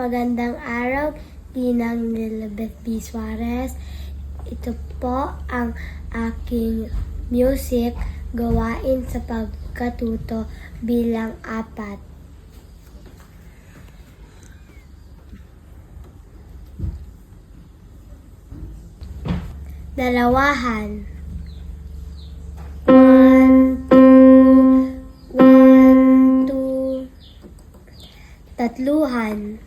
Magandang araw, Ginang Lilibeth B. Suarez. Ito po ang aking music gawain sa pagkatuto bilang 4. Dalawahan. 1, 2, 1, 2. Tatluhan.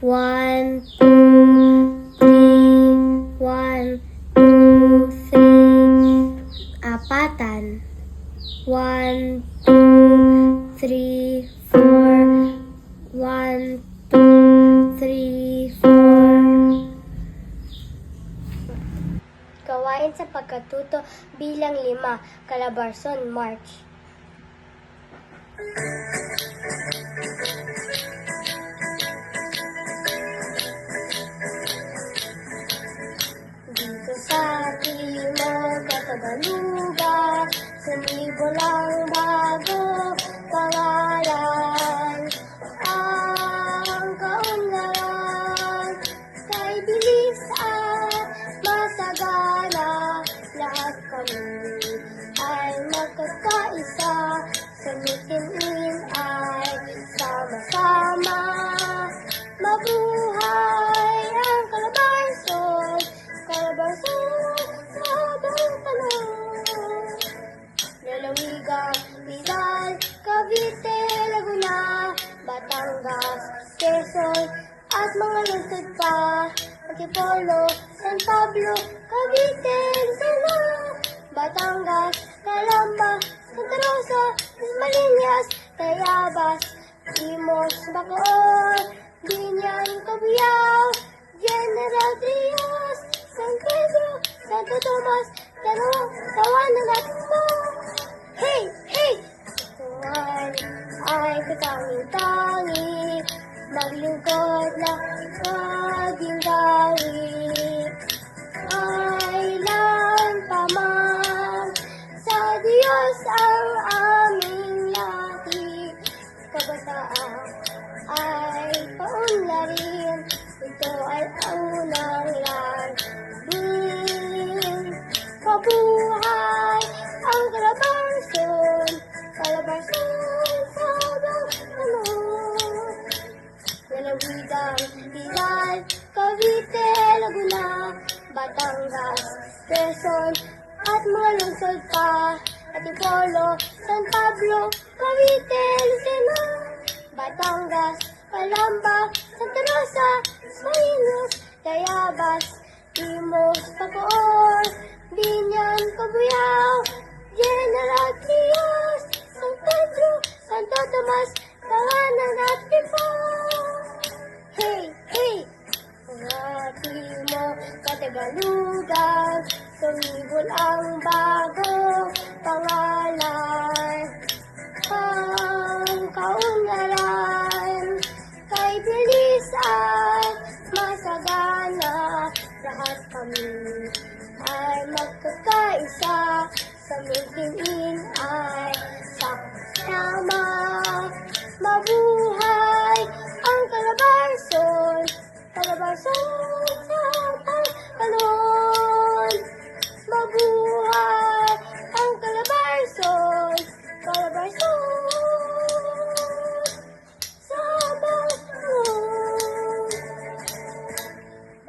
1, 2, 3, 1, 2, 3. Apatan. 1, 2, 3, 4. 1, 2, 3, 4. Gawain sa pagkatuto bilang 5. Calabarzon March. Dito sa timog at Tagalugan, sumibol ang bago pangalan. Ang kaunlaran kay bilis at masagana. Lahat kami ay magkakaisa, sa mitin ay sama-sama. Mabuhay ang Calabarzon, Calabarzon sa habang panahon. Lalawigan, Rizal, Cavite, Laguna, Batangas, Quezon, at mga lungsod pa. Antipolo, San Pablo, Cavite, Luzon, Batangas, Calamba, Santa Rosa, Ismalinas, Tayabas, Imos, Bacoor, Binyan, Cabuyao, General Trias, San Pedro, Santo Tomas, Tawanan at Mo. Hey! Hey! Tuwan ay katanging-tangi, maglingkod na maging gawi. Kailan pa man sa Diyos ang aming laki. Kabataan ay paunlarin, ito ay ang unang laban. Mabuhay ang Calabarzon, Calabarzon sa habang panahon. Lalawigan, Rizal, Cavite, Laguna, Batangas, Quezon, at mga lungsod pa. Antipolo, San Pablo, Cavite, Lucena, Batangas, Calamba, Santa Rosa, Ismalinas, Tayabas, Imos, Bacoor, Binyan, Cabuyao, General Trias, San Pedro, Santo Tomas, Tawanan at Pipa. Hey! Hey! Pangati mo Katagalugan, sumibol ang bago pangalan. Ang kaunlaran kay bilis at masagana. Lahat kami ay magkakaisa, sa mitin ay sama. Mabuhay ang Calabarzon, Calabarzon sa habang panahon. Mabuhay ang Calabarzon, Calabarzon sa habang panahon.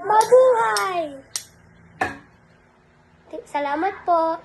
Mabuhay! Salamat po.